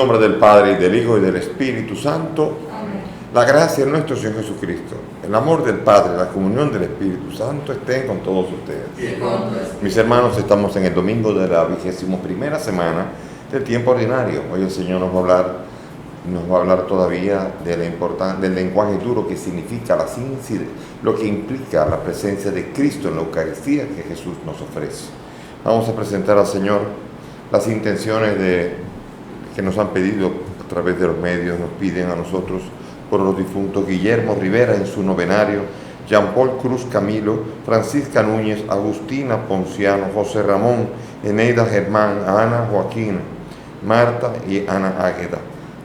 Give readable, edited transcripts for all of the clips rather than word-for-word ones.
nombre del Padre, y del Hijo, y del Espíritu Santo. Amén. La gracia de nuestro Señor Jesucristo, el amor del Padre, la comunión del Espíritu Santo estén con todos ustedes. Y con tu espíritu. Mis hermanos, estamos en el domingo de la 21ª semana del tiempo ordinario. Hoy el Señor nos va a hablar todavía del lenguaje duro que significa lo que implica la presencia de Cristo en la Eucaristía que Jesús nos ofrece. Vamos a presentar al Señor las intenciones que nos han pedido a través de los medios, nos piden a nosotros por los difuntos Guillermo Rivera en su novenario, Jean Paul Cruz Camilo, Francisca Núñez, Agustina Ponciano, José Ramón, Eneida Germán, Ana Joaquina, Marta y Ana Águeda.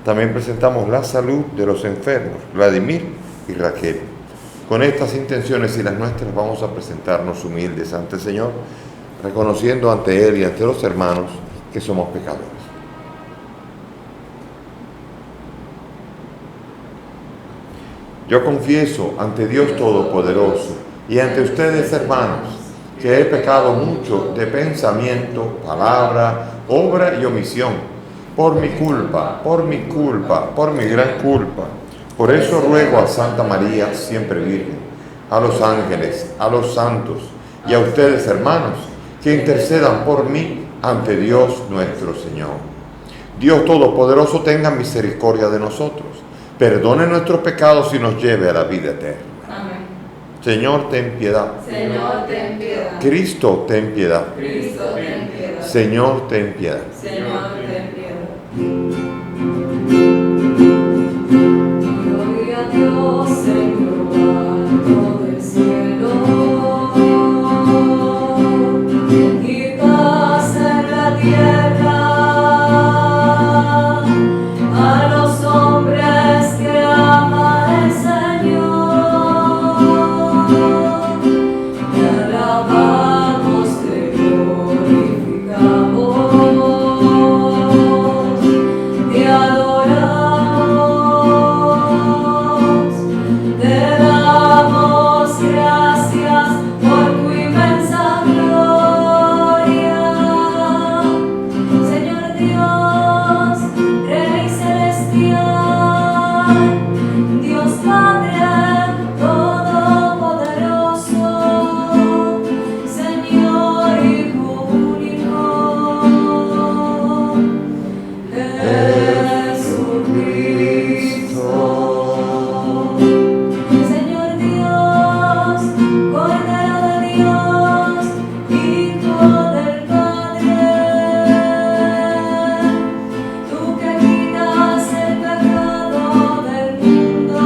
También presentamos la salud de los enfermos, Vladimir y Raquel. Con estas intenciones y las nuestras vamos a presentarnos humildes ante el Señor, reconociendo ante Él y ante los hermanos que somos pecadores. Yo confieso ante Dios Todopoderoso y ante ustedes, hermanos, que he pecado mucho de pensamiento, palabra, obra y omisión, por mi culpa, por mi gran culpa. Por eso ruego a Santa María, siempre Virgen, a los ángeles, a los santos y a ustedes, hermanos, que intercedan por mí ante Dios nuestro Señor. Dios Todopoderoso tenga misericordia de nosotros, perdone nuestros pecados y nos lleve a la vida eterna. Amén. Señor, ten piedad. Señor, ten piedad. Cristo, ten piedad. Cristo, ten piedad. Señor, ten piedad. Señor, ten piedad. Gloria a Dios en lo alto del cielo y paz en la tierra a los hombres que ama el Señor. Te alabamos, te glorificamos, te adoramos, te damos gracias por tu inmensa gloria. Señor Dios, Rey celestial, Dios Padre todopoderoso, Señor Hijo único, Jesucristo. Señor Dios, Cordero de Dios, Hijo del Padre, tú que quitas el pecado del mundo,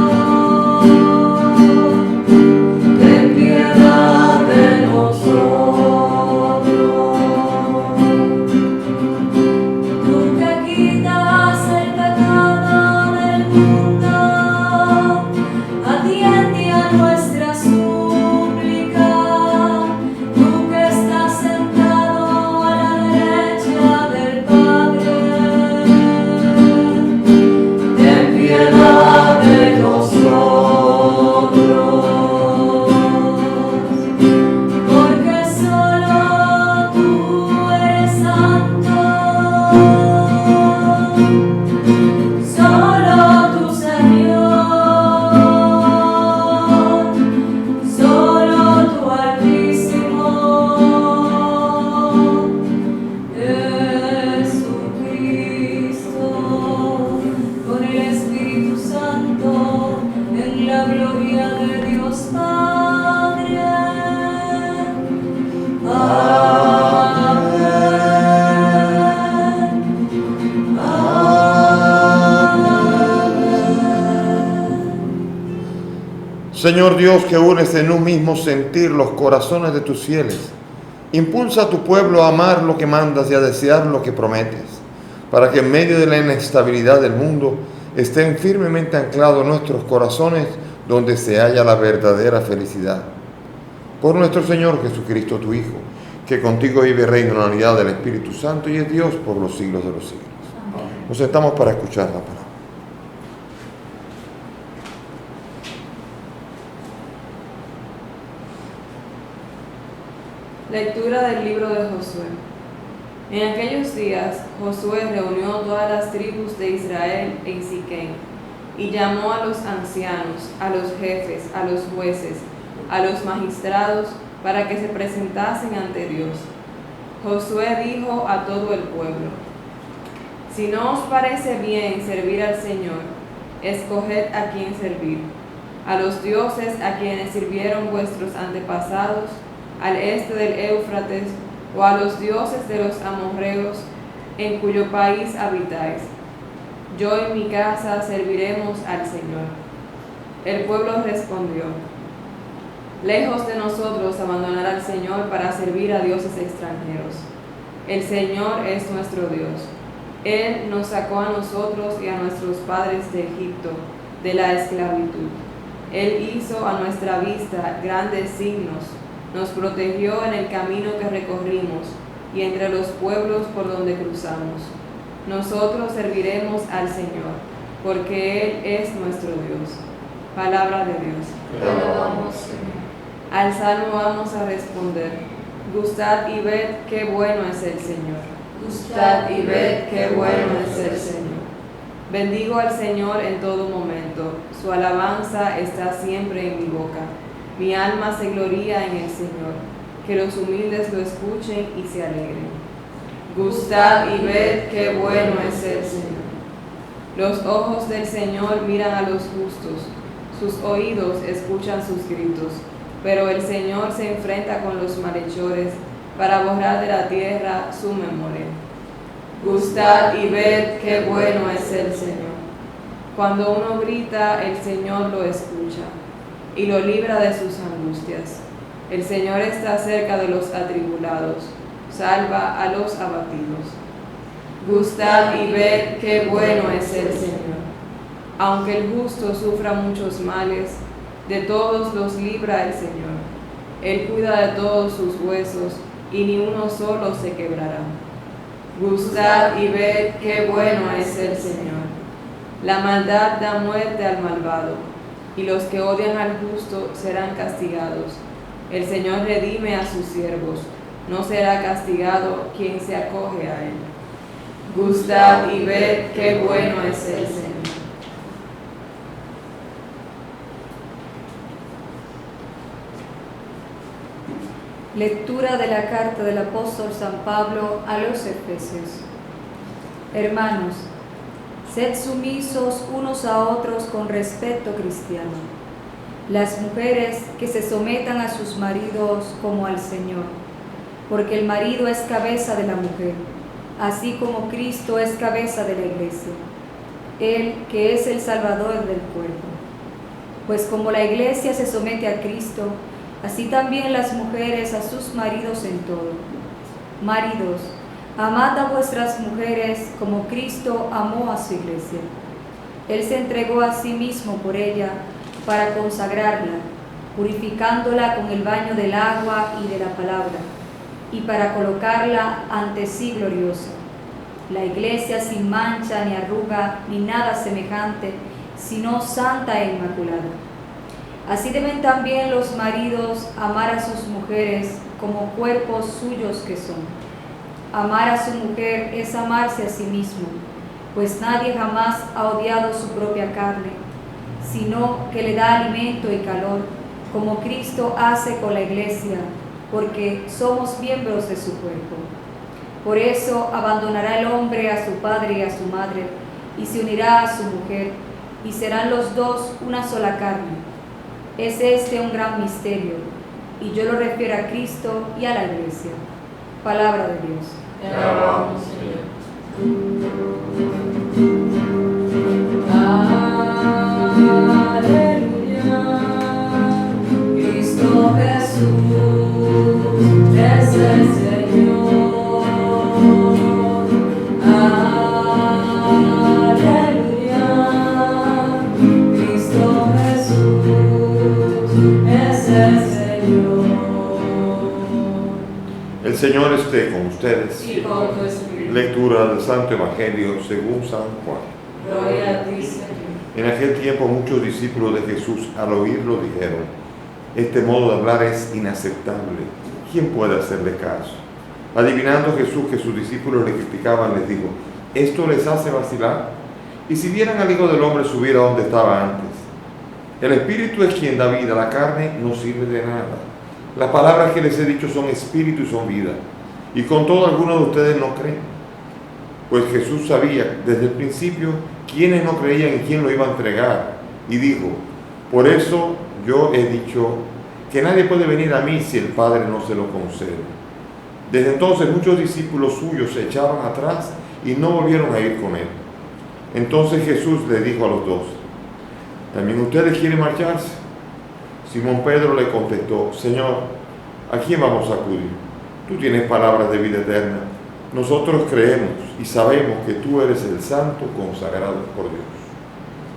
ten piedad de nosotros. Tú que quitas el pecado del mundo, atiende a nuestra súplica. Tú que estás sentado a la derecha del Padre, ten piedad de nosotros. Porque solo tú eres santo, solo tú, Señor, solo tú, Altísimo, Jesucristo, con el Espíritu Santo, en la gloria de Dios Padre. Amén. Amén. Señor Dios, que unes en un mismo sentir los corazones de tus fieles, impulsa a tu pueblo a amar lo que mandas y a desear lo que prometes, para que en medio de la inestabilidad del mundo estén firmemente anclados nuestros corazones donde se halla la verdadera felicidad. Por nuestro Señor Jesucristo, tu Hijo, que contigo vive y reina en la unidad del Espíritu Santo y es Dios por los siglos de los siglos. Nos sentamos para escuchar la palabra. Lectura del libro de Josué. En aquellos días Josué reunió todas las tribus de Israel en Siquem y llamó a los ancianos, a los jefes, a los jueces, a los magistrados, para que se presentasen ante Dios. Josué dijo a todo el pueblo: si no os parece bien servir al Señor, escoged a quién servir, a los dioses a quienes sirvieron vuestros antepasados al este del Éufrates, o a los dioses de los amorreos en cuyo país habitáis. Yo y mi casa serviremos al Señor. El pueblo respondió: lejos de nosotros abandonar al Señor para servir a dioses extranjeros. El Señor es nuestro Dios. Él nos sacó a nosotros y a nuestros padres de Egipto, de la esclavitud. Él hizo a nuestra vista grandes signos, nos protegió en el camino que recorrimos y entre los pueblos por donde cruzamos. Nosotros serviremos al Señor, porque Él es nuestro Dios. Palabra de Dios. Te alabamos, Señor. Al salmo vamos a responder: gustad y ved qué bueno es el Señor. Gustad y ved qué bueno es el Señor. Bendigo al Señor en todo momento, su alabanza está siempre en mi boca. Mi alma se gloría en el Señor, que los humildes lo escuchen y se alegren. Gustad y ved qué bueno es el Señor. Los ojos del Señor miran a los justos, sus oídos escuchan sus gritos, pero el Señor se enfrenta con los malhechores para borrar de la tierra su memoria. Gustad y ved qué bueno es el Señor. Cuando uno grita, el Señor lo escucha y lo libra de sus angustias. El Señor está cerca de los atribulados, salva a los abatidos. Gustad y ved qué bueno es el Señor. Aunque el justo sufra muchos males, de todos los libra el Señor. Él cuida de todos sus huesos, y ni uno solo se quebrará. Gustad y ved qué bueno es el Señor. La maldad da muerte al malvado, y los que odian al justo serán castigados. El Señor redime a sus siervos, no será castigado quien se acoge a Él. Gustad y ved qué bueno es el Señor. Lectura de la carta del apóstol San Pablo a los Efesios. Hermanos, sed sumisos unos a otros con respeto cristiano. Las mujeres que se sometan a sus maridos como al Señor, porque el marido es cabeza de la mujer, así como Cristo es cabeza de la iglesia, Él que es el Salvador del cuerpo. Pues como la iglesia se somete a Cristo, así también las mujeres a sus maridos en todo. Maridos, amad a vuestras mujeres como Cristo amó a su iglesia. Él se entregó a sí mismo por ella para consagrarla, purificándola con el baño del agua y de la palabra, y para colocarla ante sí gloriosa. La iglesia sin mancha, ni arruga, ni nada semejante, sino santa e inmaculada. Así deben también los maridos amar a sus mujeres como cuerpos suyos que son. Amar a su mujer es amarse a sí mismo, pues nadie jamás ha odiado su propia carne, sino que le da alimento y calor, como Cristo hace con la iglesia, porque somos miembros de su cuerpo. Por eso abandonará el hombre a su padre y a su madre, y se unirá a su mujer, y serán los dos una sola carne. Es este un gran misterio, y yo lo refiero a Cristo y a la iglesia. Palabra de Dios. Te alabamos, Señor. Aleluya, Cristo Jesús es el Señor. Aleluya, Cristo Jesús es el Señor. El Señor esté con ustedes. Y con tu espíritu. Lectura del Santo Evangelio según San Juan. Gloria a ti, Señor. En aquel tiempo muchos discípulos de Jesús al oírlo dijeron: este modo de hablar es inaceptable. ¿Quién puede hacerle caso? Adivinando Jesús que sus discípulos le criticaban, les dijo: ¿esto les hace vacilar? Y si vieran al Hijo del Hombre subir a donde estaba antes. El Espíritu es quien da vida, la carne no sirve de nada. Las palabras que les he dicho son espíritu y son vida. Y con todo, algunos de ustedes no creen. Pues Jesús sabía desde el principio quiénes no creían y quién lo iba a entregar. Y dijo: por eso yo he dicho que nadie puede venir a mí si el Padre no se lo concede. Desde entonces muchos discípulos suyos se echaban atrás y no volvieron a ir con él. Entonces Jesús le dijo a los 12: ¿también ustedes quieren marcharse? Simón Pedro le contestó: Señor, ¿a quién vamos a acudir? Tú tienes palabras de vida eterna. Nosotros creemos y sabemos que tú eres el Santo consagrado por Dios.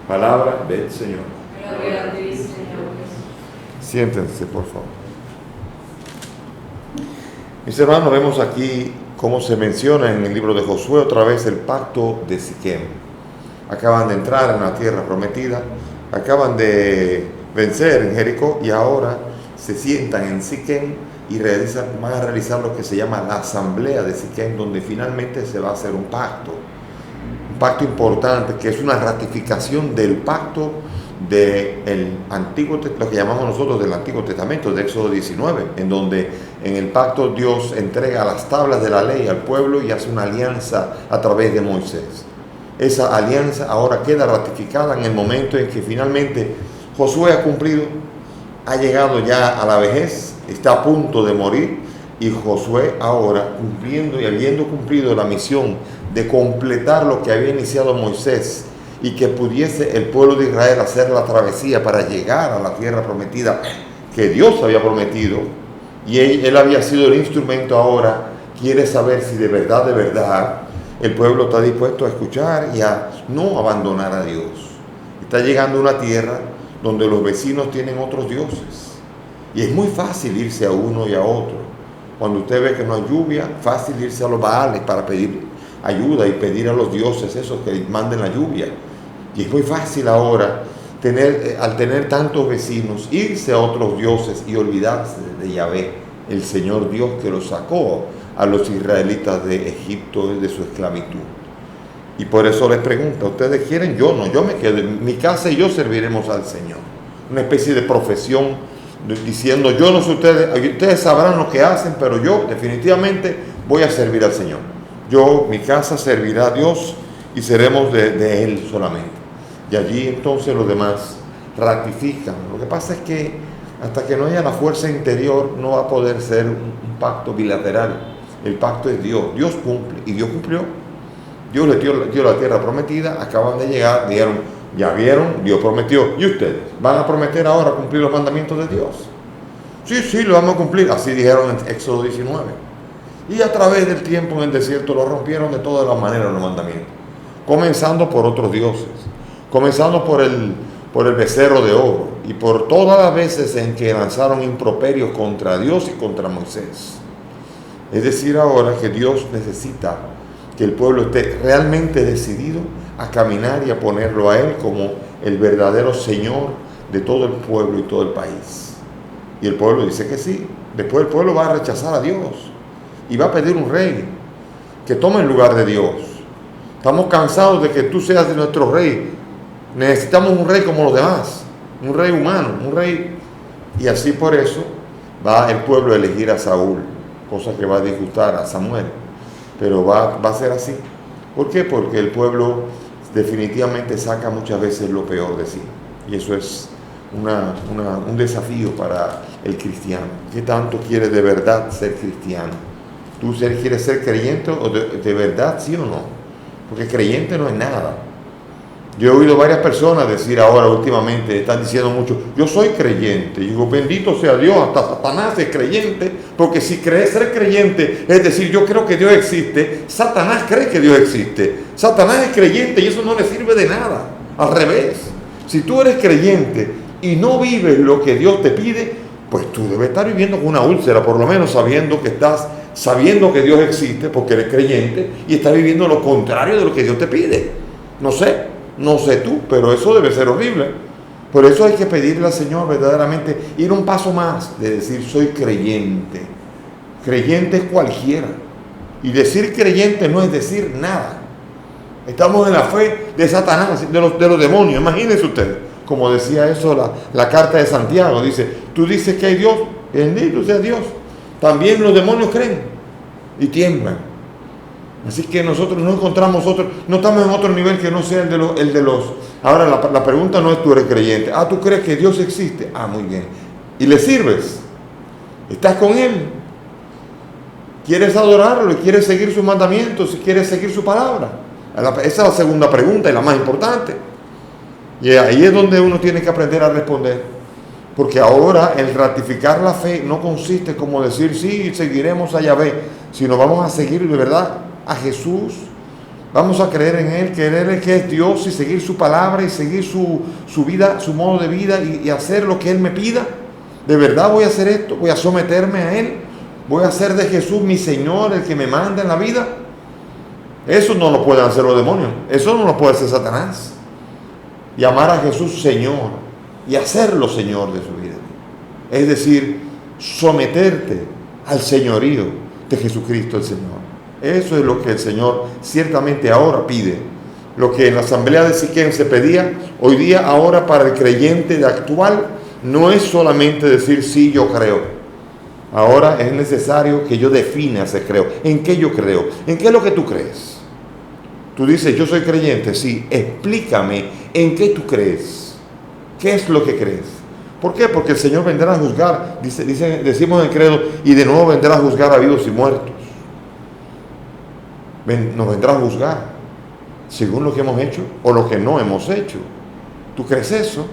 Palabra del Señor. Gloria a ti, Señor. Siéntense, por favor. Mis hermanos, vemos aquí cómo se menciona en el libro de Josué otra vez el pacto de Siquem. Acaban de entrar en la tierra prometida, acaban de vencer en Jericó y ahora se sientan en Siquem y van a realizar lo que se llama la asamblea de Siquem, donde finalmente se va a hacer un pacto importante, que es una ratificación del pacto del Antiguo, lo que llamamos nosotros del Antiguo Testamento, de Éxodo 19, en donde en el pacto Dios entrega las tablas de la ley al pueblo y hace una alianza a través de Moisés. Esa alianza ahora queda ratificada en el momento en que finalmente Josué ha llegado ya a la vejez, está a punto de morir, y Josué ahora, cumpliendo y habiendo cumplido la misión de completar lo que había iniciado Moisés y que pudiese el pueblo de Israel hacer la travesía para llegar a la tierra prometida que Dios había prometido, y él había sido el instrumento, ahora quiere saber si de verdad el pueblo está dispuesto a escuchar y a no abandonar a Dios. Está llegando a una tierra donde los vecinos tienen otros dioses y es muy fácil irse a uno y a otro. Cuando usted ve que no hay lluvia, fácil irse a los Baales para pedir ayuda y pedir a los dioses esos que manden la lluvia. Y es muy fácil ahora, al tener tantos vecinos, irse a otros dioses y olvidarse de Yahvé, el Señor Dios que los sacó a los israelitas de Egipto, de su esclavitud. Y por eso les pregunto: ¿ustedes quieren? Yo no, yo me quedo en mi casa y yo serviremos al Señor. Una especie de profesión diciendo: yo no sé ustedes sabrán lo que hacen, pero yo definitivamente voy a servir al Señor. Mi casa servirá a Dios y seremos de Él solamente. Y allí entonces los demás ratifican. Lo que pasa es que hasta que no haya la fuerza interior no va a poder ser un pacto bilateral. El pacto es Dios. Dios cumple y Dios cumplió. Dios les dio la tierra prometida, acaban de llegar, dijeron: ya vieron, Dios prometió. ¿Y ustedes van a prometer ahora cumplir los mandamientos de Dios? Sí, lo vamos a cumplir. Así dijeron en Éxodo 19. Y a través del tiempo en el desierto lo rompieron de todas las maneras los mandamientos. Comenzando por otros dioses. Comenzando por el becerro de oro. Y por todas las veces en que lanzaron improperios contra Dios y contra Moisés. Es decir, ahora que Dios necesita que el pueblo esté realmente decidido a caminar y a ponerlo a Él como el verdadero Señor de todo el pueblo y todo el país. Y el pueblo dice que sí. Después el pueblo va a rechazar a Dios y va a pedir un rey que tome el lugar de Dios. Estamos cansados de que tú seas nuestro rey. Necesitamos un rey como los demás, un rey humano, un rey. Y así por eso va el pueblo a elegir a Saúl, cosa que va a disgustar a Samuel. Pero va a ser así. ¿Por qué? Porque el pueblo definitivamente saca muchas veces lo peor de sí. Y eso es un desafío para el cristiano. ¿Qué tanto quieres de verdad ser cristiano? ¿Tú quieres ser creyente o de verdad, sí o no? Porque creyente no es nada. Yo he oído varias personas decir ahora últimamente, están diciendo mucho: yo soy creyente. Y digo: bendito sea Dios, hasta Satanás es creyente, porque si crees ser creyente, es decir, yo creo que Dios existe, Satanás cree que Dios existe. Satanás es creyente y eso no le sirve de nada. Al revés, si tú eres creyente y no vives lo que Dios te pide, pues tú debes estar viviendo con una úlcera, por lo menos sabiendo que Dios existe, porque eres creyente, y estás viviendo lo contrario de lo que Dios te pide. No sé tú, pero eso debe ser horrible. Por eso hay que pedirle al Señor verdaderamente ir un paso más de decir: soy creyente. Creyente es cualquiera. Y decir creyente no es decir nada. Estamos en la fe de Satanás, de los demonios. Imagínense ustedes, como decía eso la carta de Santiago. Dice, tú dices que hay Dios, bendito sea Dios. También los demonios creen y tiemblan. Así que nosotros no encontramos no estamos en otro nivel que no sea el de los. Ahora la pregunta no es tú eres creyente. ¿Tú crees que Dios existe? Muy bien. ¿Y le sirves? ¿Estás con Él? ¿Quieres adorarlo y quieres seguir sus mandamientos y quieres seguir su palabra? Esa es la segunda pregunta y la más importante. Y ahí es donde uno tiene que aprender a responder. Porque ahora el ratificar la fe no consiste como decir, sí, seguiremos a Yahvé, sino vamos a seguir de verdad a Jesús. Vamos a creer en Él, creer que es Dios y seguir su palabra y seguir su vida, su modo de vida y hacer lo que Él me pida. De verdad voy a hacer esto, voy a someterme a Él, voy a hacer de Jesús mi Señor, el que me manda en la vida. Eso no lo pueden hacer los demonios, eso no lo puede hacer Satanás. Llamar a Jesús Señor y hacerlo Señor de su vida. Es decir, someterte al señorío de Jesucristo el Señor. Eso es lo que el Señor ciertamente ahora pide. Lo que en la asamblea de Siquem se pedía, hoy día ahora para el creyente de actual, no es solamente decir sí, yo creo. Ahora es necesario que yo defina ese creo. ¿En qué yo creo? ¿En qué es lo que tú crees? Tú dices, yo soy creyente, sí, explícame en qué tú crees. ¿Qué es lo que crees? ¿Por qué? Porque el Señor vendrá a juzgar, decimos en el credo, y de nuevo vendrá a juzgar a vivos y muertos. Nos vendrá a juzgar según lo que hemos hecho o lo que no hemos hecho. ¿Tú crees eso?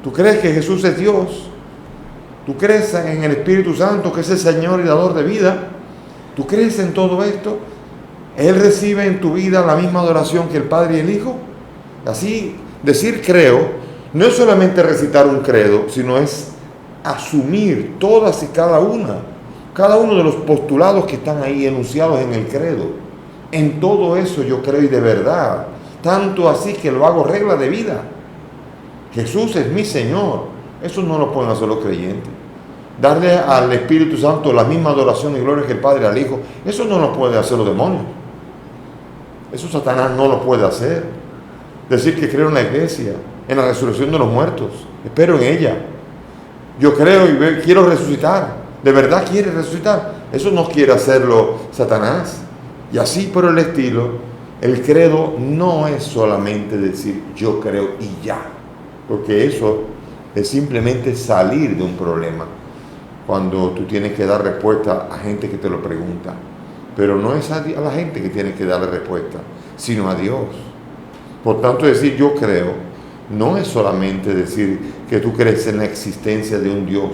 ¿Tú crees que Jesús es Dios? ¿Tú crees en el Espíritu Santo que es el Señor y dador de vida? ¿Tú crees en todo esto? ¿Él recibe en tu vida la misma adoración que el Padre y el Hijo? Así, decir creo no es solamente recitar un credo, sino es asumir todas y cada uno de los postulados que están ahí enunciados en el credo. En todo eso yo creo y de verdad, tanto así que lo hago regla de vida. Jesús es mi Señor. Eso no lo pueden hacer los creyentes. Darle al Espíritu Santo la misma adoración y gloria que el Padre al Hijo, eso no lo pueden hacer los demonios. Eso Satanás no lo puede hacer. Decir que creo en la iglesia, en la resurrección de los muertos, espero en ella. Yo creo y quiero resucitar. ¿De verdad quiere resucitar? Eso no quiere hacerlo Satanás. Y así por el estilo, el credo no es solamente decir yo creo y ya. Porque eso es simplemente salir de un problema. Cuando tú tienes que dar respuesta a gente que te lo pregunta. Pero no es a la gente que tienes que darle respuesta, sino a Dios. Por tanto, decir yo creo no es solamente decir que tú crees en la existencia de un Dios.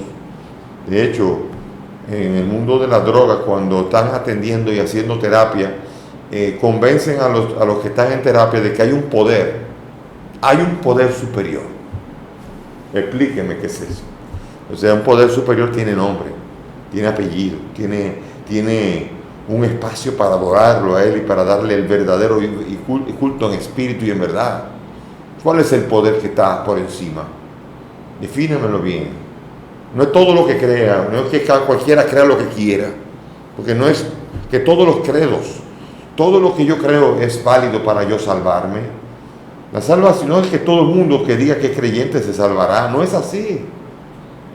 De hecho, en el mundo de las drogas, cuando están atendiendo y haciendo terapia, convencen a los que están en terapia de que hay un poder superior. Explíqueme qué es eso. O sea, un poder superior tiene nombre, tiene apellido, tiene un espacio para adorarlo a Él y para darle el verdadero y culto en espíritu y en verdad. ¿Cuál es el poder que está por encima? Defínemelo bien. No es todo lo que crea, no es que cualquiera crea lo que quiera, porque no es que todos los credos, todo lo que yo creo es válido para yo salvarme. La salvación no es que todo el mundo que diga que es creyente se salvará, no es así.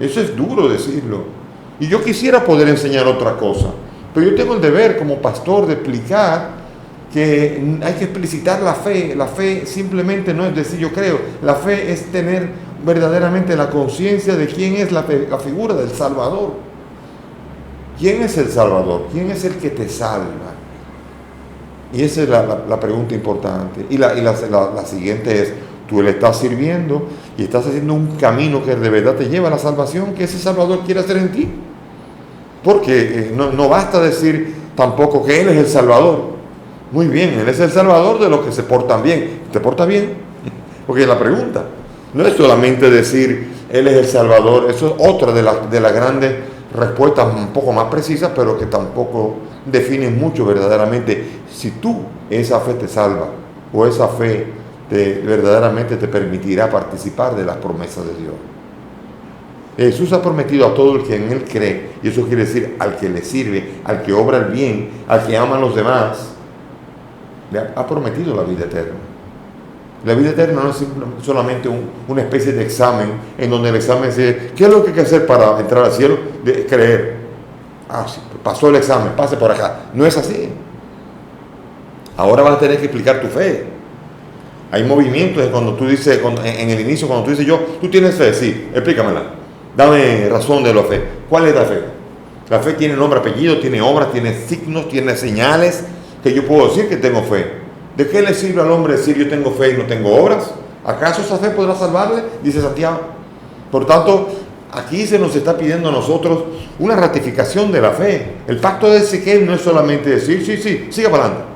Eso es duro decirlo. Y yo quisiera poder enseñar otra cosa, pero yo tengo el deber como pastor de explicar que hay que explicitar la fe. La fe simplemente no es decir yo creo, la fe es tener verdaderamente la conciencia de quién es la figura del Salvador. ¿Quién es el Salvador? ¿Quién es el que te salva? Y esa es la pregunta importante. Y la siguiente es, tú le estás sirviendo y estás haciendo un camino que de verdad te lleva a la salvación que ese Salvador quiere hacer en ti. Porque no basta decir tampoco que Él es el Salvador. Muy bien, Él es el Salvador de los que se portan bien. ¿Te portas bien? Porque es la pregunta. No es solamente decir Él es el Salvador. Eso es otra de las grandes respuestas un poco más precisas, pero que tampoco definen mucho verdaderamente si esa fe te salva o esa fe verdaderamente te permitirá participar de las promesas de Dios. Jesús ha prometido a todo el que en Él cree, y eso quiere decir al que le sirve, al que obra el bien, al que ama a los demás, le ha prometido la vida eterna. La vida eterna no es solamente una especie de examen en donde el examen dice, ¿qué es lo que hay que hacer para entrar al cielo? De creer. Sí, pasó el examen, pase por acá. No es así. Ahora vas a tener que explicar tu fe. Hay movimientos de cuando tú dices, en el inicio, cuando tú dices tú tienes fe, sí, explícamela. Dame razón de la fe. ¿Cuál es la fe? La fe tiene nombre, apellido, tiene obras, tiene signos, tiene señales que yo puedo decir que tengo fe. ¿De qué le sirve al hombre decir yo tengo fe y no tengo obras? ¿Acaso esa fe podrá salvarle? Dice Santiago. Por tanto, aquí se nos está pidiendo a nosotros una ratificación de la fe. El pacto de Ezequiel no es solamente decir, sí, siga para adelante.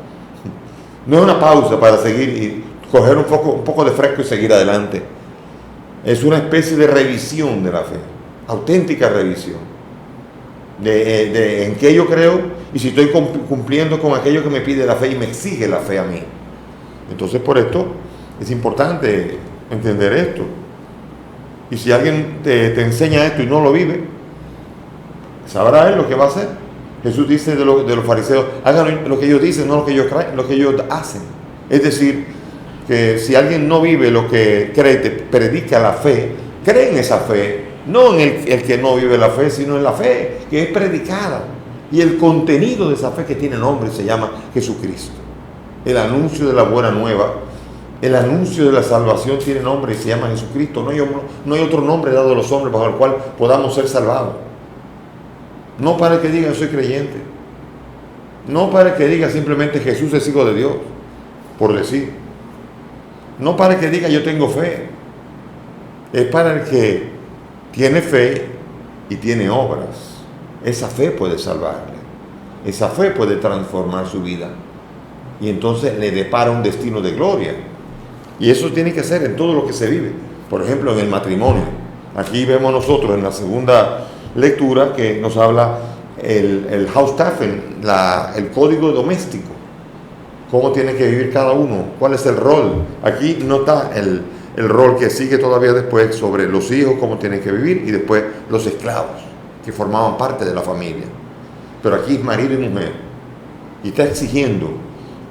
No es una pausa para seguir y coger un poco de fresco y seguir adelante. Es una especie de revisión de la fe, auténtica revisión de en qué yo creo y si estoy cumpliendo con aquello que me pide la fe y me exige la fe a mí. Entonces, por esto es importante entender esto. Y si alguien te enseña esto y no lo vive, sabrá él lo que va a hacer. Jesús dice de los fariseos, hagan lo que ellos dicen, no lo que ellos creen, lo que ellos hacen. Es decir, que si alguien no vive lo que cree, te predica la fe, cree en esa fe, no en el que no vive la fe, sino en la fe que es predicada. Y el contenido de esa fe que tiene nombre se llama Jesucristo. El anuncio de la buena nueva, el anuncio de la salvación tiene nombre y se llama Jesucristo. No hay otro nombre dado a los hombres bajo el cual podamos ser salvados. No para que diga soy creyente. No para que diga simplemente Jesús es hijo de Dios, por decir. No para que diga yo tengo fe. Es para el que tiene fe y tiene obras. Esa fe puede salvarle. Esa fe puede transformar su vida. Y entonces le depara un destino de gloria. Y eso tiene que ser en todo lo que se vive. Por ejemplo, en el matrimonio. Aquí vemos nosotros en la segunda lectura que nos habla el Haustaffen, el código doméstico. Cómo tiene que vivir cada uno. ¿Cuál es el rol? Aquí no está el rol que sigue todavía después sobre los hijos, cómo tienen que vivir, y después los esclavos, que formaban parte de la familia. Pero aquí es marido y mujer. Y está exigiendo.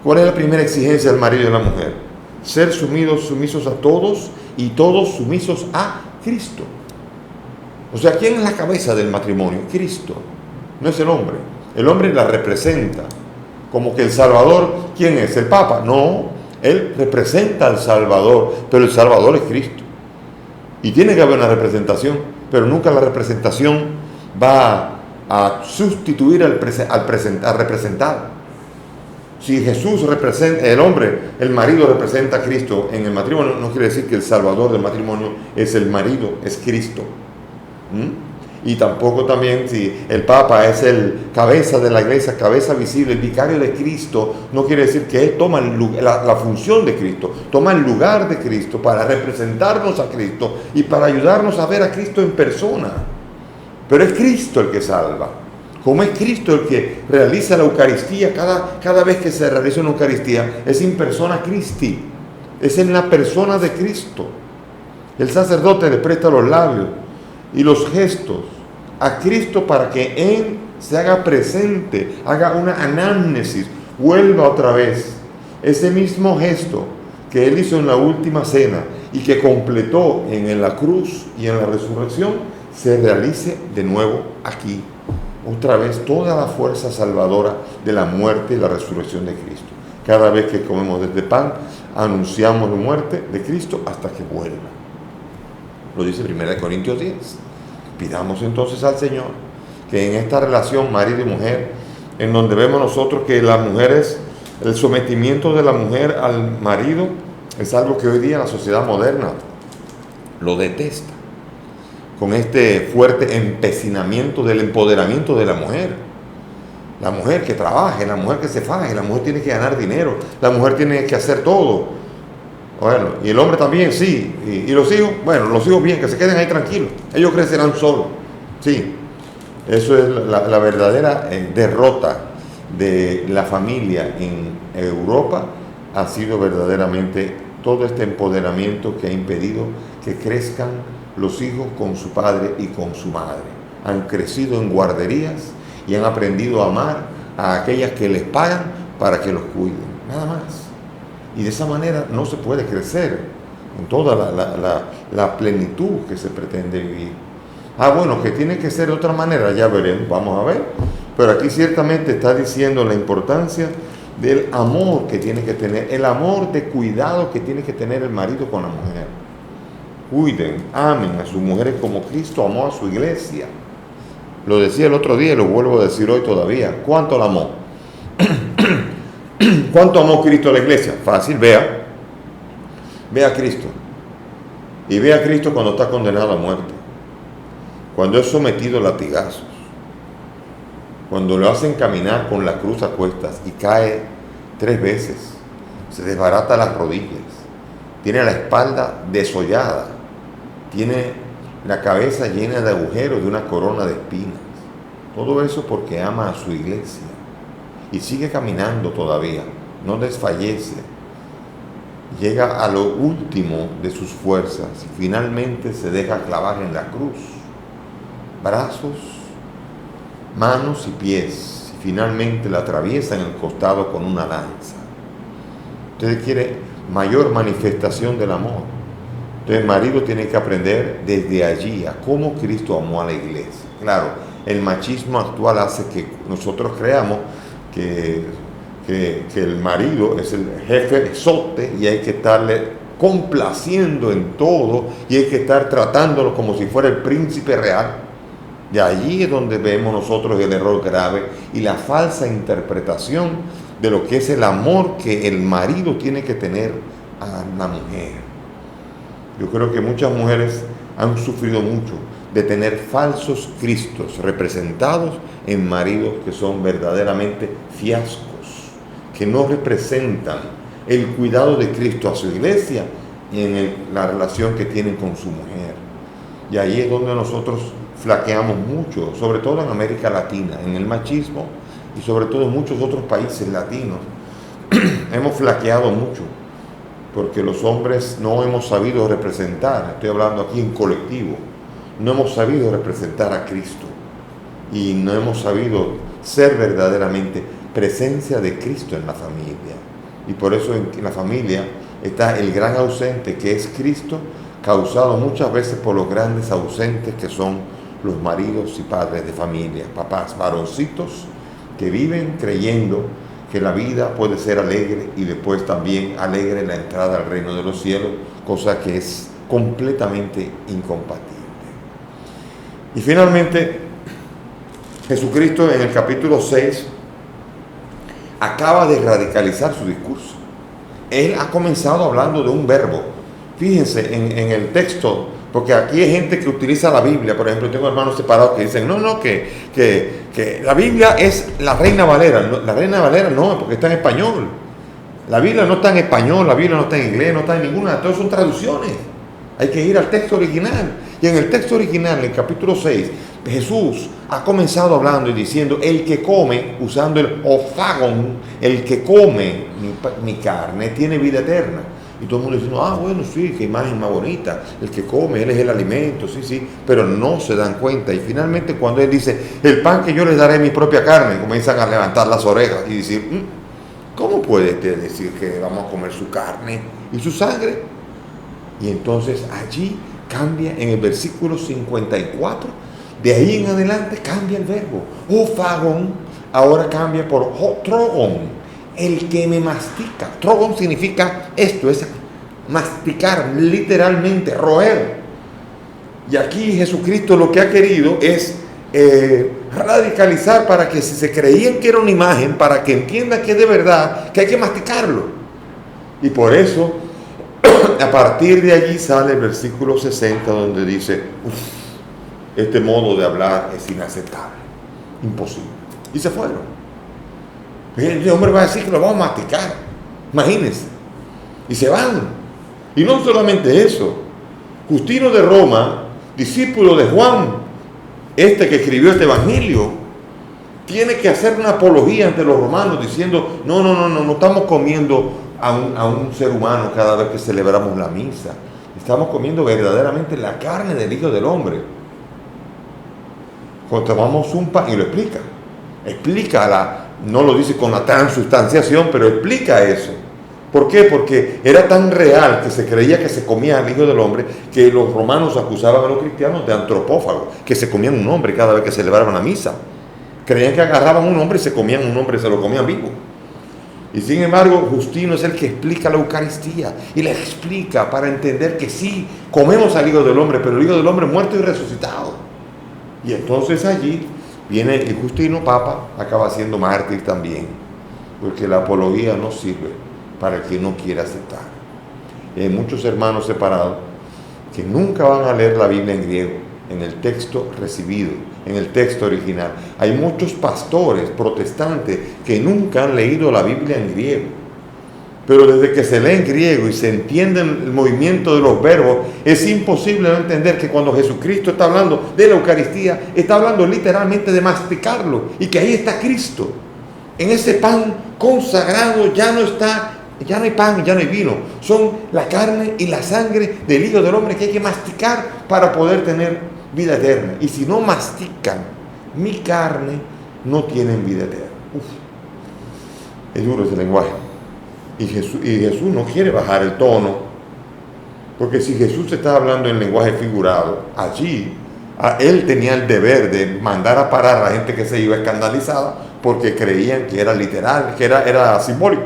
¿Cuál es la primera exigencia del marido y de la mujer? Ser sumisos a todos y todos sumisos a Cristo. O sea, ¿quién es la cabeza del matrimonio? Cristo. No es el hombre. El hombre la representa. Como que el Salvador, ¿quién es? ¿El Papa? No, él representa al Salvador, pero el Salvador es Cristo. Y tiene que haber una representación, pero nunca la representación va a sustituir al representado. Si Jesús representa, el hombre, el marido representa a Cristo en el matrimonio, no quiere decir que el Salvador del matrimonio es el marido, es Cristo. Y tampoco también si el Papa es el cabeza de la iglesia, cabeza visible, el vicario de Cristo, no quiere decir que él toma la función de Cristo, toma el lugar de Cristo para representarnos a Cristo y para ayudarnos a ver a Cristo en persona. Pero es Cristo el que salva. Como es Cristo el que realiza la Eucaristía, cada vez que se realiza una Eucaristía, es in persona Christi, es en la persona de Cristo. El sacerdote le presta los labios y los gestos a Cristo para que Él se haga presente, haga una anamnesis, vuelva otra vez. Ese mismo gesto que Él hizo en la última cena y que completó en la cruz y en la resurrección, se realice de nuevo aquí. Otra vez toda la fuerza salvadora de la muerte y la resurrección de Cristo. Cada vez que comemos de este pan, anunciamos la muerte de Cristo hasta que vuelva. Lo dice 1 Corintios 10. Pidamos entonces al Señor que en esta relación marido y mujer, en donde vemos nosotros que las mujeres, el sometimiento de la mujer al marido es algo que hoy día la sociedad moderna lo detesta, con este fuerte empecinamiento del empoderamiento de la mujer. La mujer que trabaje, la mujer que se faje, la mujer tiene que ganar dinero, la mujer tiene que hacer todo. Bueno, y el hombre también, sí. Y los hijos, bueno, los hijos bien, que se queden ahí tranquilos. Ellos crecerán solos. Sí, eso es la verdadera derrota de la familia en Europa. Ha sido verdaderamente todo este empoderamiento que ha impedido que crezcan los hijos con su padre y con su madre. Han crecido en guarderías y han aprendido a amar a aquellas que les pagan para que los cuiden, nada más. Y de esa manera no se puede crecer en toda la plenitud que se pretende vivir. Bueno, que tiene que ser de otra manera, ya veremos, vamos a ver. Pero aquí ciertamente está diciendo la importancia del amor que tiene que tener, el amor de cuidado que tiene que tener el marido con la mujer. Cuiden, amen a sus mujeres como Cristo amó a su iglesia. Lo decía el otro día y lo vuelvo a decir hoy todavía. ¿Cuánto la amó? ¿Cuánto amó Cristo a la iglesia? Fácil, vea a Cristo. Y vea a Cristo cuando está condenado a muerte. Cuando es sometido a latigazos. Cuando lo hacen caminar con la cruz a cuestas y cae 3 veces. Se desbarata las rodillas. Tiene la espalda desollada. Tiene la cabeza llena de agujeros de una corona de espinas. Todo eso porque ama a su iglesia. Y sigue caminando todavía. No desfallece. Llega a lo último de sus fuerzas y finalmente se deja clavar en la cruz. Brazos, manos y pies. Y finalmente la atraviesa en el costado con una lanza. Usted quiere mayor manifestación del amor. Entonces el marido tiene que aprender desde allí a cómo Cristo amó a la iglesia. Claro, el machismo actual hace que nosotros creamos que el marido es el jefe exote y hay que estarle complaciendo en todo y hay que estar tratándolo como si fuera el príncipe real. Y allí es donde vemos nosotros el error grave y la falsa interpretación de lo que es el amor que el marido tiene que tener a la mujer. Yo creo que muchas mujeres han sufrido mucho de tener falsos cristos representados en maridos que son verdaderamente fiascos, que no representan el cuidado de Cristo a su iglesia y en la relación que tienen con su mujer. Y ahí es donde nosotros flaqueamos mucho, sobre todo en América Latina, en el machismo y sobre todo en muchos otros países latinos. Hemos flaqueado mucho porque los hombres no hemos sabido representar, estoy hablando aquí en colectivo, no hemos sabido representar a Cristo y no hemos sabido ser verdaderamente presencia de Cristo en la familia. Y por eso en la familia está el gran ausente que es Cristo, causado muchas veces por los grandes ausentes que son los maridos y padres de familia, papás, varoncitos que viven creyendo que la vida puede ser alegre y después también alegre la entrada al reino de los cielos, cosa que es completamente incompatible. Y finalmente, Jesucristo en el capítulo 6 acaba de radicalizar su discurso. Él ha comenzado hablando de un verbo. Fíjense en el texto, porque aquí hay gente que utiliza la Biblia, por ejemplo, tengo hermanos separados que dicen, que la Biblia es la Reina Valera. No, la Reina Valera no, porque está en español. La Biblia no está en español, la Biblia no está en inglés, no está en ninguna, todas son traducciones. Hay que ir al texto original. Y en el texto original, en el capítulo 6, Jesús ha comenzado hablando y diciendo, el que come, usando el ofagón, el que come mi carne, tiene vida eterna. Y todo el mundo diciendo, bueno, sí, qué imagen más bonita. El que come, él es el alimento, sí, pero no se dan cuenta. Y finalmente cuando él dice, el pan que yo les daré es mi propia carne, comienzan a levantar las orejas y decir, ¿cómo puede usted decir que vamos a comer su carne y su sangre? Y entonces allí cambia en el versículo 54, de ahí en adelante cambia el verbo. Ofagón, ahora cambia por trogón. El que me mastica. Trogón significa esto, es masticar, literalmente, roer. Y aquí Jesucristo lo que ha querido es radicalizar para que si se creían que era una imagen, para que entiendan que es de verdad, que hay que masticarlo. Y por eso, a partir de allí sale el versículo 60 donde dice, este modo de hablar es inaceptable, imposible. Y se fueron. El hombre va a decir que lo vamos a masticar, imagínense, y se van. Y no solamente eso, Justino de Roma, discípulo de Juan, que escribió este evangelio, tiene que hacer una apología ante los romanos diciendo, no estamos comiendo a un ser humano cada vez que celebramos la misa. Estamos comiendo verdaderamente la carne del Hijo del Hombre. Cuando tomamos un pan, y lo explica, no lo dice con la transubstanciación, pero explica eso. ¿Por qué? Porque era tan real que se creía que se comía al Hijo del Hombre, que los romanos acusaban a los cristianos de antropófagos, que se comían un hombre cada vez que celebraban la misa. Creían que agarraban un hombre y se comían un hombre, se lo comían vivo. Y sin embargo, Justino es el que explica la Eucaristía, y la explica para entender que sí, comemos al Hijo del Hombre, pero el Hijo del Hombre muerto y resucitado. Y entonces allí viene, y Justino, Papa, acaba siendo mártir también, porque la apología no sirve para el que no quiere aceptar. Y hay muchos hermanos separados que nunca van a leer la Biblia en griego, en el texto recibido, en el texto original. Hay muchos pastores protestantes que nunca han leído la Biblia en griego. Pero desde que se lee en griego y se entiende el movimiento de los verbos, es imposible no entender que cuando Jesucristo está hablando de la Eucaristía, está hablando literalmente de masticarlo, y que ahí está Cristo. En ese pan consagrado ya no hay pan, ya no hay vino. Son la carne y la sangre del Hijo del Hombre que hay que masticar para poder tener vida eterna. Y si no mastican mi carne, no tienen vida eterna. Es duro ese lenguaje. Y Jesús no quiere bajar el tono, porque si Jesús está hablando en lenguaje figurado, allí él tenía el deber de mandar a parar a la gente que se iba escandalizada porque creían que era literal, que era simbólico.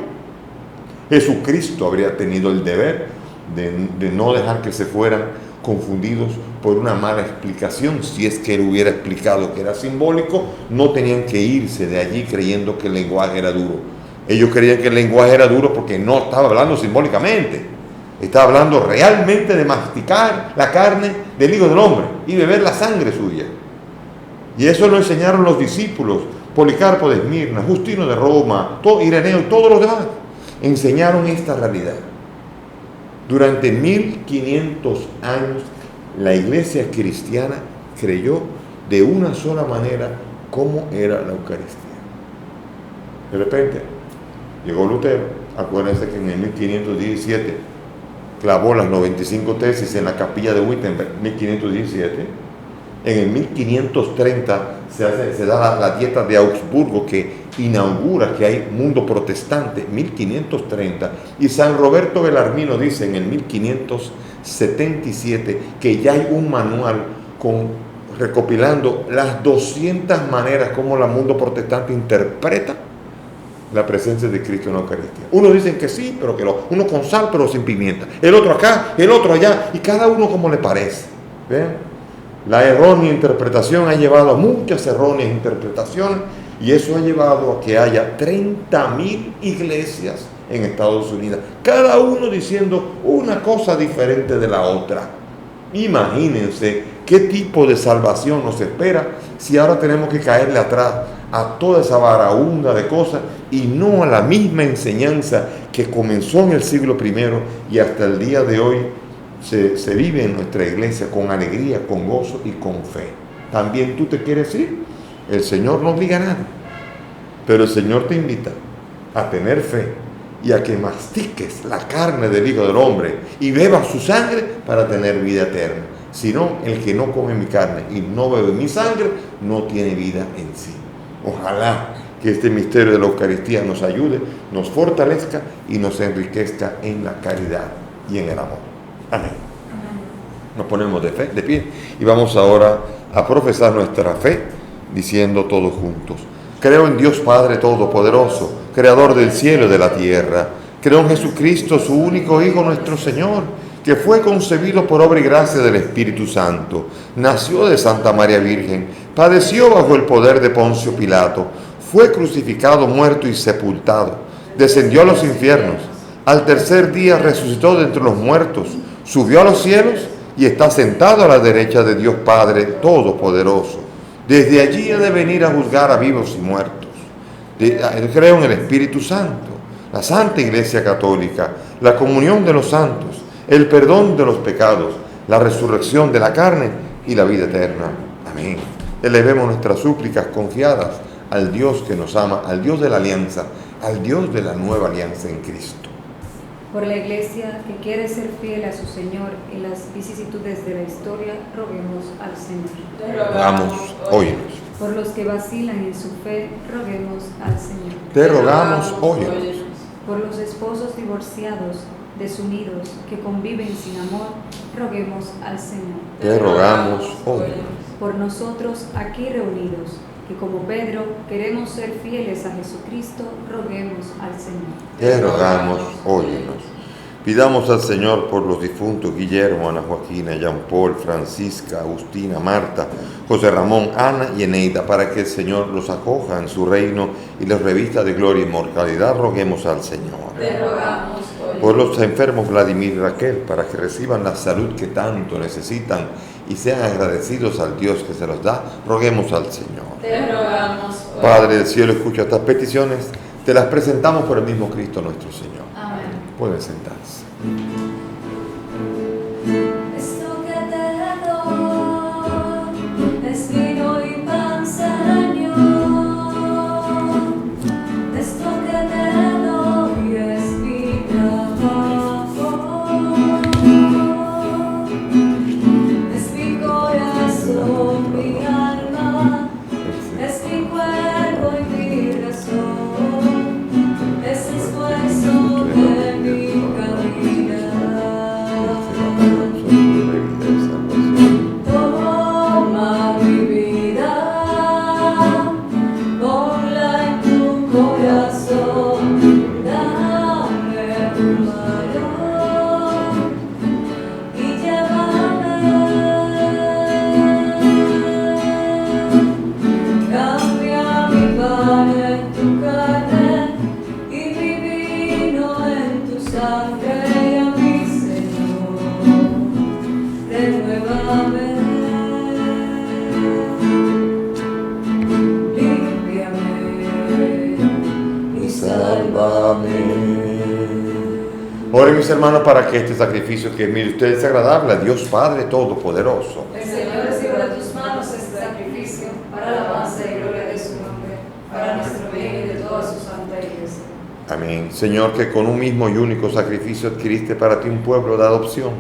Jesucristo habría tenido el deber de no dejar que se fueran confundidos por una mala explicación. Si es que él hubiera explicado que era simbólico, no tenían que irse de allí creyendo que el lenguaje era duro. Ellos creían que el lenguaje era duro porque no estaba hablando simbólicamente. Estaba hablando realmente de masticar la carne del Hijo del Hombre y beber la sangre suya. Y eso lo enseñaron los discípulos, Policarpo de Esmirna, Justino de Roma, Ireneo y todos los demás. Enseñaron esta realidad. Durante 1500 años, la iglesia cristiana creyó de una sola manera cómo era la Eucaristía. De repente, llegó Lutero. Acuérdense que en el 1517 clavó las 95 tesis en la capilla de Wittenberg, 1517. En el 1530 se da la dieta de Augsburgo, que inaugura que hay mundo protestante, 1530. Y San Roberto Belarmino dice en el 1577 que ya hay un manual recopilando las 200 maneras como el mundo protestante interpreta la presencia de Cristo en la Eucaristía. Unos dicen que sí, pero que uno con sal pero sin pimienta, el otro acá, el otro allá, y cada uno como le parece. ¿Ven? La errónea interpretación ha llevado a muchas erróneas interpretaciones, y eso ha llevado a que haya 30.000 iglesias en Estados Unidos, cada uno diciendo una cosa diferente de la otra. Imagínense qué tipo de salvación nos espera si ahora tenemos que caerle atrás a toda esa varaunda de cosas y no a la misma enseñanza que comenzó en el siglo I y hasta el día de hoy se vive en nuestra iglesia con alegría, con gozo y con fe. También tú te quieres ir. El Señor no obliga a nadie, pero el Señor te invita a tener fe y a que mastiques la carne del Hijo del Hombre y bebas su sangre para tener vida eterna. Si no, el que no come mi carne y no bebe mi sangre no tiene vida en sí. Ojalá que este misterio de la Eucaristía nos ayude, nos fortalezca y nos enriquezca en la caridad y en el amor. Amén. Nos ponemos de pie y vamos ahora a profesar nuestra fe diciendo todos juntos: creo en Dios Padre Todopoderoso, Creador del cielo y de la tierra. Creo en Jesucristo, su único Hijo, nuestro Señor, que fue concebido por obra y gracia del Espíritu Santo. Nació de Santa María Virgen, padeció bajo el poder de Poncio Pilato, fue crucificado, muerto y sepultado, descendió a los infiernos, al tercer día resucitó de entre los muertos, subió a los cielos y está sentado a la derecha de Dios Padre Todopoderoso. Desde allí ha de venir a juzgar a vivos y muertos. Creo en el Espíritu Santo, la Santa Iglesia Católica, la comunión de los santos, el perdón de los pecados, la resurrección de la carne y la vida eterna. Amén. Elevemos nuestras súplicas confiadas al Dios que nos ama, al Dios de la alianza, al Dios de la nueva alianza en Cristo. Por la Iglesia que quiere ser fiel a su Señor en las vicisitudes de la historia, roguemos al Señor. Te rogamos, óyenos. Por los que vacilan en su fe, roguemos al Señor. Te rogamos, óyenos. Por los esposos divorciados, desunidos, que conviven sin amor, roguemos al Señor. Te rogamos, óyenos. Por nosotros aquí reunidos, que como Pedro queremos ser fieles a Jesucristo, roguemos al Señor. Te rogamos, óyenos. Pidamos al Señor por los difuntos Guillermo, Ana Joaquina, Jean Paul, Francisca, Agustina, Marta, José Ramón, Ana y Eneida, para que el Señor los acoja en su reino y los revista de gloria y inmortalidad. Roguemos al Señor. Te rogamos, óyenos. Por los enfermos Vladimir y Raquel, para que reciban la salud que tanto necesitan y sean agradecidos al Dios que se los da, roguemos al Señor. Te rogamos, óyenos. Padre del cielo, escucha estas peticiones, te las presentamos por el mismo Cristo nuestro Señor. Amén. Pueden sentarse. Esto que te doy es vino y pan, Señor. Esto que te doy es mi trabajo, es mi corazón, mi alma, es mi cuerpo y mi razón, es esfuerzo de mi caminar. Toma mi vida, ponla en tu corazón, dame tu valor y llévame. Cambia mi pan en tu carne y mi vino en tu sangre, y a mi Señor, renuévame, límpiame y sálvame. Oren mis hermanos para que este sacrificio que mire ustedes sea agradable a Dios Padre Todopoderoso. El Señor reciba de tus manos este sacrificio para la alabanza y gloria de su nombre, para nuestro bien y de toda su santa iglesia. Amén. Señor, que con un mismo y único sacrificio adquiriste para ti un pueblo de adopción,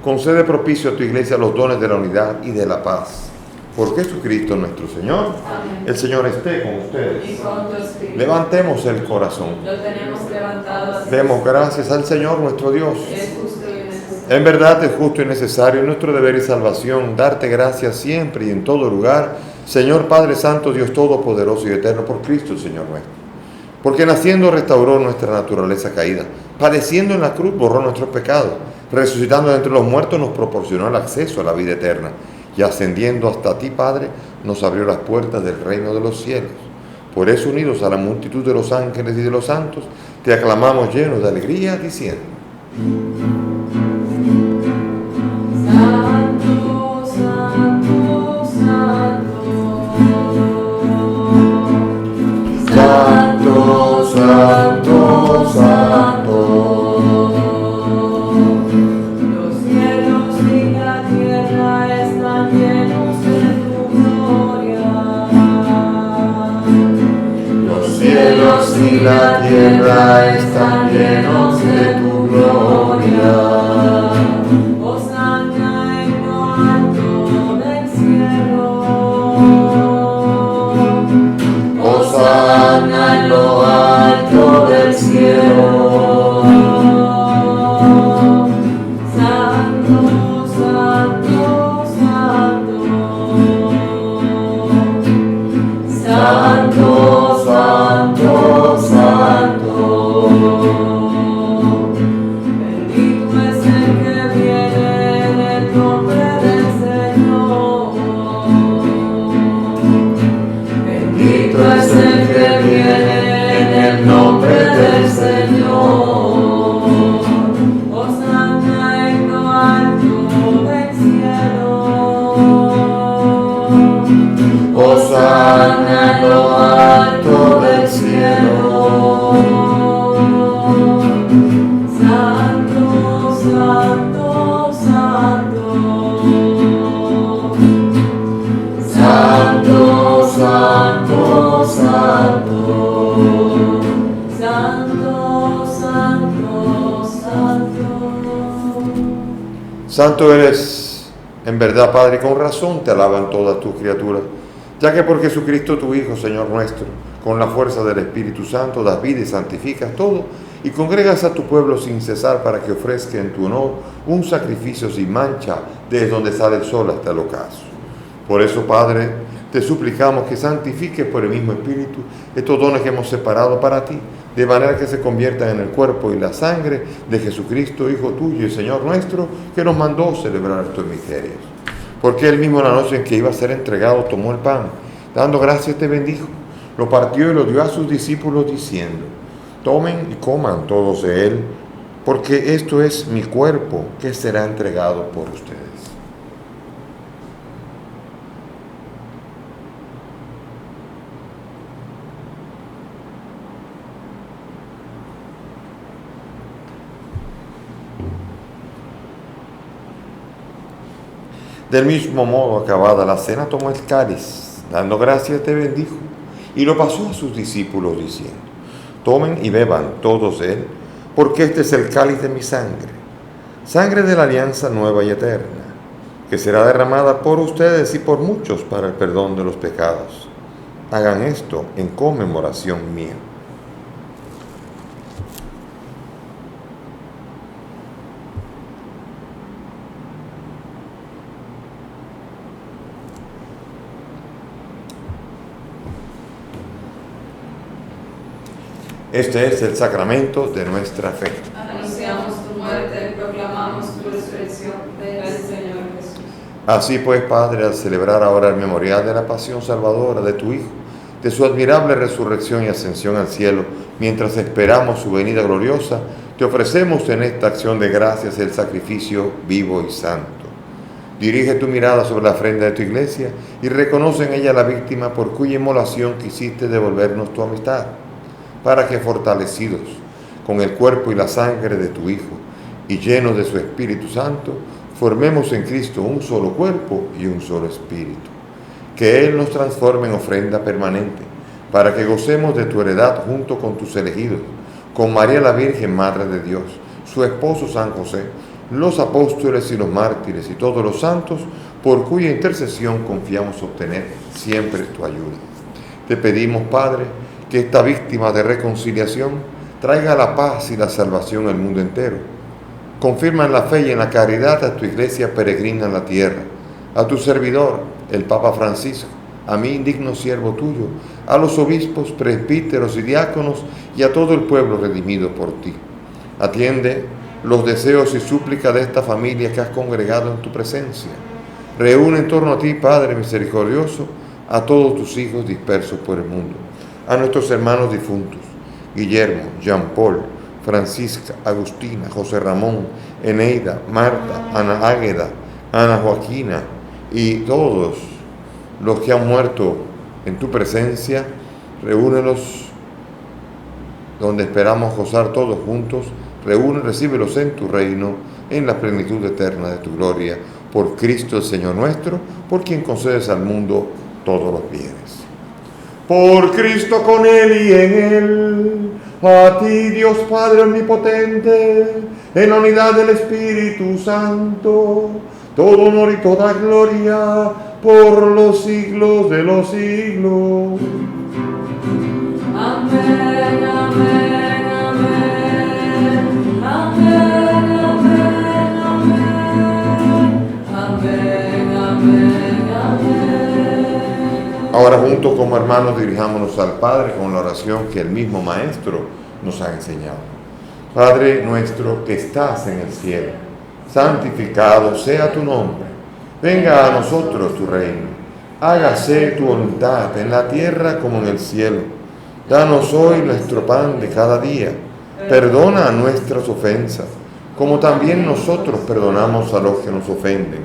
concede propicio a tu iglesia los dones de la unidad y de la paz. Por Jesucristo nuestro Señor. Amén. El Señor esté con Y ustedes. con tu espíritu. Levantemos el corazón. Lo tenemos levantado así. Demos gracias al Señor nuestro Dios. Es justo y necesario. En verdad es justo y necesario, nuestro deber y salvación, darte gracias siempre y en todo lugar, Señor Padre Santo, Dios Todopoderoso y Eterno, por Cristo el Señor nuestro. Porque naciendo restauró nuestra naturaleza caída, padeciendo en la cruz borró nuestros pecados, resucitando de entre los muertos nos proporcionó el acceso a la vida eterna, y ascendiendo hasta ti, Padre, nos abrió las puertas del reino de los cielos. Por eso, unidos a la multitud de los ángeles y de los santos, te aclamamos llenos de alegría, diciendo: Santo, santo, santo. Santo, santo, santo. Los cielos y la tierra están llenos de tu gloria. Los cielos y la tierra están llenos de tu gloria. Hosana en lo alto del cielo. Hosana en lo alto del cielo. Santo, santo, santo. Santo, santo, santo. Bendito es el que viene en el nombre del Señor. Bendito es el que viene en el nombre del Señor. Hosana en lo alto del cielo. Hosana en lo alto del cielo. Santo, santo, santo. Santo, santo, santo. Santo, santo, santo. Santo eres, en verdad, Padre, y con razón te alaban todas tus criaturas, ya que por Jesucristo tu Hijo, Señor nuestro, con la fuerza del Espíritu Santo, das vida y santificas todo, y congregas a tu pueblo sin cesar para que ofrezca en tu honor un sacrificio sin mancha, desde donde sale el sol hasta el ocaso. Por eso, Padre, te suplicamos que santifiques por el mismo Espíritu estos dones que hemos separado para ti, de manera que se conviertan en el cuerpo y la sangre de Jesucristo, Hijo tuyo y Señor nuestro, que nos mandó celebrar estos misterios. Porque él mismo, la noche en que iba a ser entregado, tomó el pan, dando gracias te bendijo, lo partió y lo dio a sus discípulos diciendo: tomen y coman todos de él, porque esto es mi cuerpo que será entregado por ustedes. Del mismo modo, acabada la cena, tomó el cáliz, dando gracias te bendijo, y lo pasó a sus discípulos diciendo: tomen y beban todos de él, porque este es el cáliz de mi sangre, sangre de la alianza nueva y eterna, que será derramada por ustedes y por muchos para el perdón de los pecados. Hagan esto en conmemoración mía. Este es el sacramento de nuestra fe. Anunciamos tu muerte y proclamamos tu resurrección. Ven, Señor Jesús. Así pues, Padre, al celebrar ahora el memorial de la pasión salvadora de tu Hijo, de su admirable resurrección y ascensión al cielo, mientras esperamos su venida gloriosa, te ofrecemos en esta acción de gracias el sacrificio vivo y santo. Dirige tu mirada sobre la ofrenda de tu iglesia y reconoce en ella la víctima por cuya inmolación quisiste devolvernos tu amistad, para que fortalecidos con el cuerpo y la sangre de tu Hijo y llenos de su Espíritu Santo, formemos en Cristo un solo cuerpo y un solo espíritu. Que Él nos transforme en ofrenda permanente, para que gocemos de tu heredad junto con tus elegidos, con María la Virgen, Madre de Dios, su esposo San José, los apóstoles y los mártires y todos los santos, por cuya intercesión confiamos obtener siempre tu ayuda. Te pedimos, Padre, que esta víctima de reconciliación traiga la paz y la salvación al mundo entero. Confirma en la fe y en la caridad a tu iglesia peregrina en la tierra, a tu servidor, el Papa Francisco, a mí, indigno siervo tuyo, a los obispos, presbíteros y diáconos y a todo el pueblo redimido por ti. Atiende los deseos y súplicas de esta familia que has congregado en tu presencia. Reúne en torno a ti, Padre misericordioso, a todos tus hijos dispersos por el mundo, a nuestros hermanos difuntos, Guillermo, Jean Paul, Francisca, Agustina, José Ramón, Eneida, Marta, Ana Águeda, Ana Joaquina y todos los que han muerto en tu presencia. Reúnelos donde esperamos gozar todos juntos. Recíbelos en tu reino, en la plenitud eterna de tu gloria, por Cristo el Señor nuestro, por quien concedes al mundo todos los bienes. Por Cristo, con Él y en Él, a ti, Dios Padre omnipotente, en la unidad del Espíritu Santo, todo honor y toda gloria por los siglos de los siglos. Amén, amén, amén. Amén, amén, amén. Amén, amén, amén. Ahora juntos como hermanos dirijámonos al Padre con la oración que el mismo Maestro nos ha enseñado. Padre nuestro que estás en el cielo, santificado sea tu nombre. Venga a nosotros tu reino. Hágase tu voluntad en la tierra como en el cielo. Danos hoy nuestro pan de cada día. Perdona nuestras ofensas, como también nosotros perdonamos a los que nos ofenden.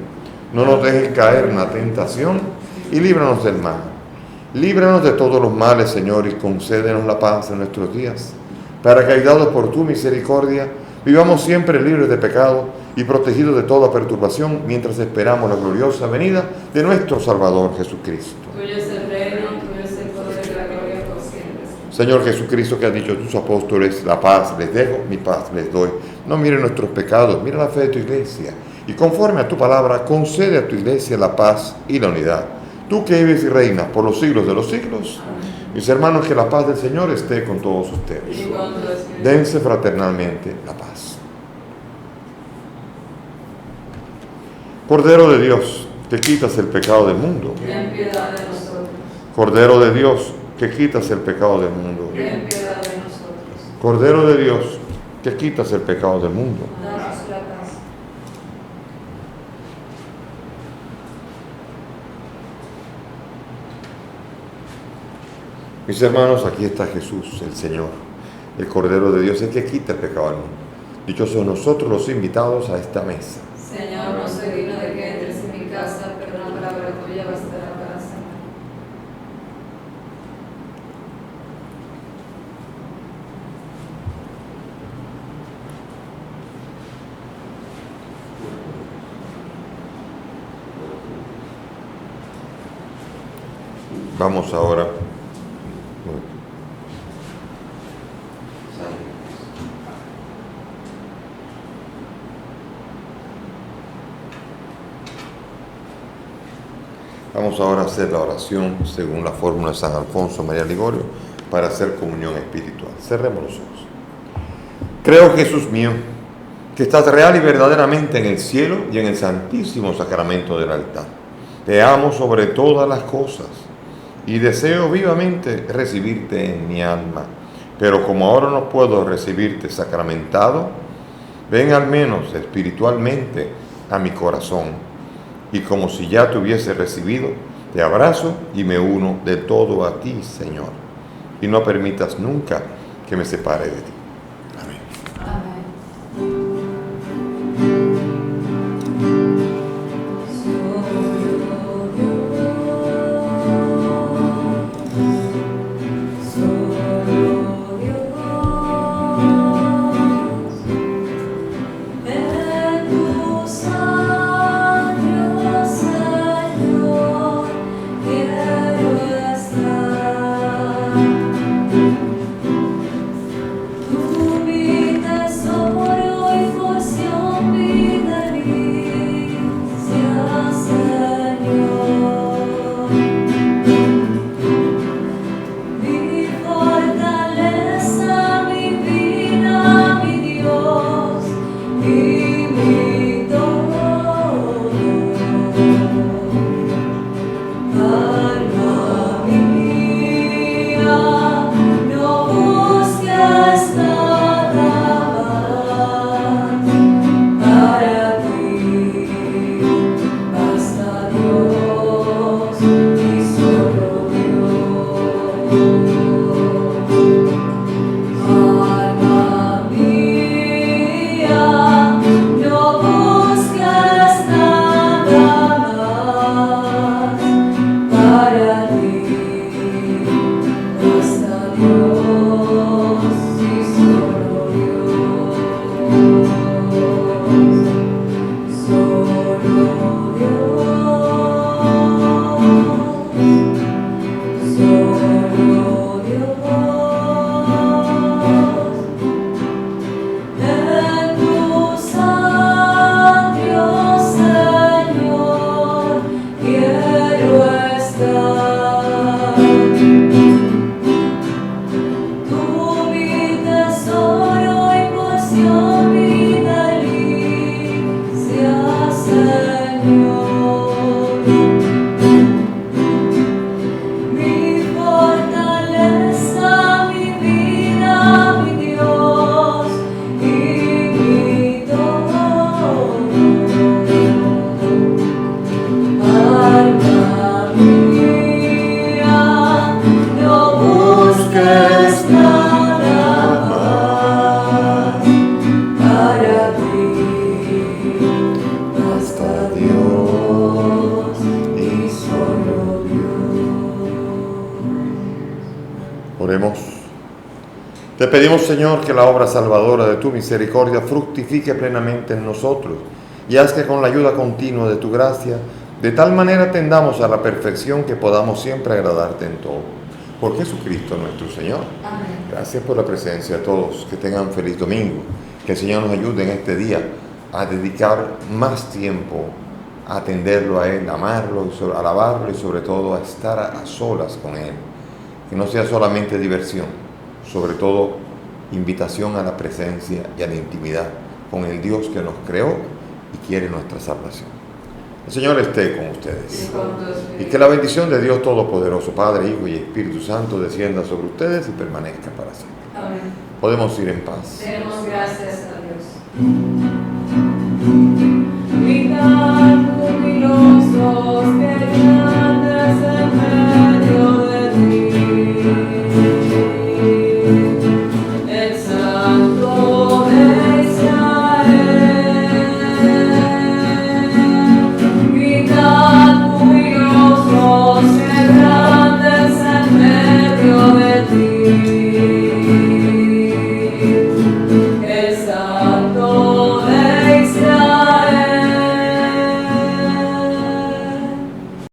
No nos dejes caer en la tentación y líbranos del mal. Líbranos de todos los males, Señor, y concédenos la paz en nuestros días, para que, ayudados por tu misericordia, vivamos siempre libres de pecado y protegidos de toda perturbación, mientras esperamos la gloriosa venida de nuestro Salvador Jesucristo. Tuyo es el reino, tuyo es el poder y la gloria por siempre. Señor Jesucristo, que has dicho a tus apóstoles: la paz les dejo, mi paz les doy. No mire nuestros pecados, mira la fe de tu iglesia Y conforme a tu palabra, concede a tu iglesia la paz y la unidad. Tú que vives y reinas por los siglos de los siglos. Mis hermanos, que la paz del Señor esté con todos ustedes. Dense fraternalmente la paz. Cordero de Dios, que quitas el pecado del mundo. Ten piedad de nosotros. Cordero de Dios, que quitas el pecado del mundo. Ten piedad de nosotros. Cordero de Dios, que quitas el pecado del mundo. Danos la paz. Mis hermanos, aquí está Jesús, el Señor, el Cordero de Dios, el que quita el pecado del mundo. Dichosos nosotros los invitados a esta mesa. Señor, no soy digno de que entres en mi casa, pero una palabra tuya bastará para sanar. Vamos ahora. Vamos ahora a hacer la oración según la fórmula de San Alfonso María Ligorio para hacer comunión espiritual. Cerremos los ojos. Creo, Jesús mío, que estás real y verdaderamente en el cielo y en el santísimo sacramento del altar. Te amo sobre todas las cosas y deseo vivamente recibirte en mi alma. Pero como ahora no puedo recibirte sacramentado, ven al menos espiritualmente a mi corazón. Y como si ya te hubiese recibido, te abrazo y me uno de todo a ti, Señor. Y no permitas nunca que me separe de ti. Amén. Amén. Oremos. Te pedimos, Señor, que la obra salvadora de tu misericordia fructifique plenamente en nosotros y haz que con la ayuda continua de tu gracia, de tal manera tendamos a la perfección que podamos siempre agradarte en todo. Por Jesucristo nuestro Señor. Amén. Gracias por la presencia de todos. Que tengan feliz domingo. Que el Señor nos ayude en este día a dedicar más tiempo a atenderlo a Él, a amarlo, alabarlo y sobre todo a estar a solas con Él. Que no sea solamente diversión, sobre todo invitación a la presencia y a la intimidad con el Dios que nos creó y quiere nuestra salvación. El Señor esté con ustedes. Y que la bendición de Dios Todopoderoso, Padre, Hijo y Espíritu Santo descienda sobre ustedes y permanezca para siempre. Amén. Podemos ir en paz. Demos gracias a Dios.